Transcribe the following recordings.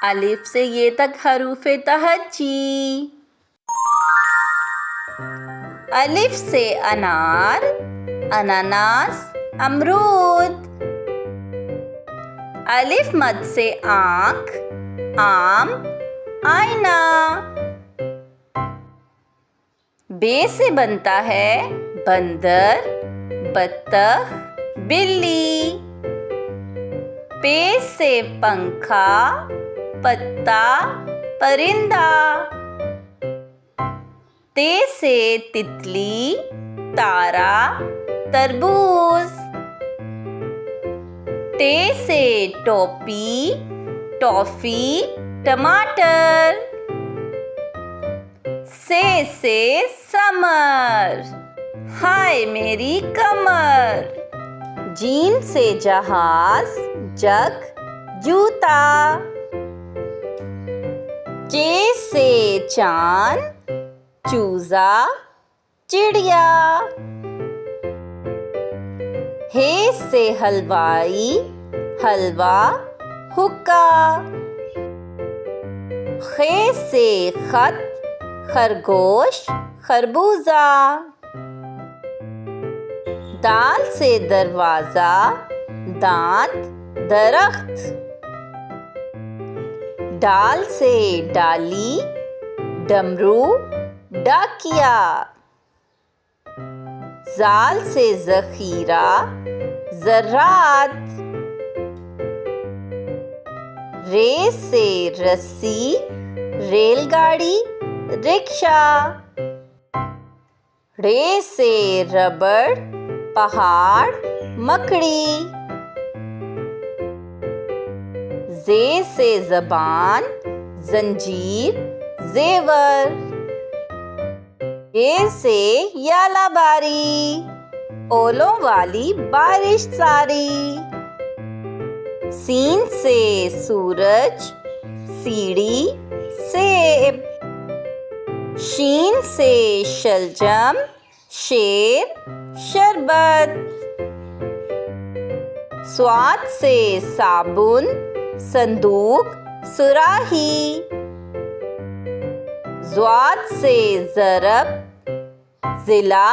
अलिफ से ये तक हरूफे तहज्जी। अलिफ से अनार, अनानास, अमरूद। अलिफ मद से आँख, आम, आईना। बे से बनता है बंदर, बत्तख, बिल्ली। पे से पंखा, पत्ता, परिंदा। ते से तितली, तारा, तरबूज। टे से टोपी, टॉफी, टमाटर। से समर, हाय मेरी कमर। जीम से जहाज, जग, जूता। चे से चांद, चूजा, चिड़िया। हे से हलवाई, हलवा, हुक्का। खे से खत, खरगोश, खरबूजा। दाल से दरवाजा, दांत, दरख्त। डाल से डाली, डमरू, डाकिया। जाल से जखीरा, ज़रात। रे से रस्सी, रेलगाड़ी, रिक्शा। रे से रबड़, पहाड़, मकड़ी। जे से ज़बान, जंजीर, जेवर। ये से यालाबारी, ओलों वाली बारिश सारी। सीन से सूरज, सीढ़ी, सेब। शीन से शलजम, शेर, शरबत। स्वाद से साबुन, संदूक, सुराही। ज़्वाद से ज़रब, ज़िला,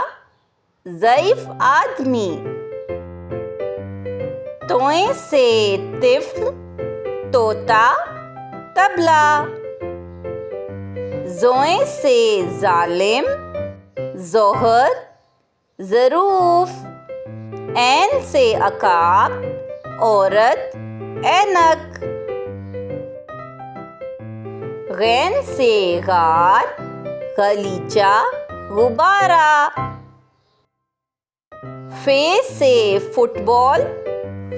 ज़ईफ़ आदमी। तोए से तिफ़्ल, तोता, तबला। ज़ोए से ज़ालिम, ज़ोहर, ज़रूफ़। ऐन से अकाब, औरत, ऐनक। गैन से गार, गलीचा, गुब्बारा। फे से फुटबॉल,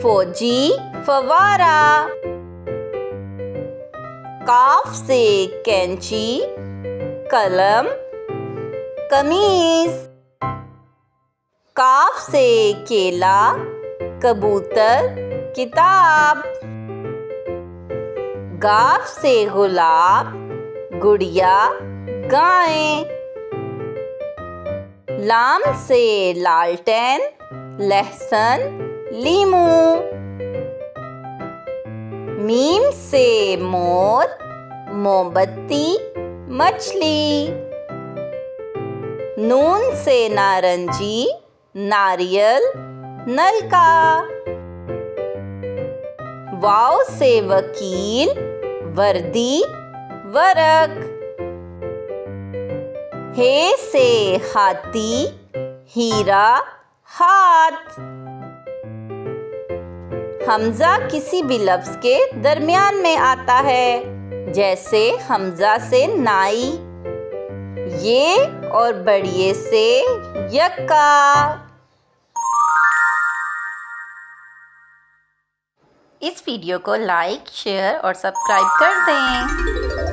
फौजी, फवारा। काफ से कैंची, कलम, कमीज। काफ से केला, कबूतर, किताब। गाफ से गुलाब, गुड़िया, गाय। लाम से लालटेन, लहसुन, लीमू। मीम से मोर, मोमबत्ती, मछली। नून से नारंगी, नारियल, नलका। वाव से वकील, वर्दी, वरक। हे से हाथी, हीरा, हाथ। हमजा किसी भी लफ्ज के दरमियान में आता है, जैसे हमजा से नाई, ये और बड़िए से यक्का। इस वीडियो को लाइक, शेयर और सब्सक्राइब कर दें।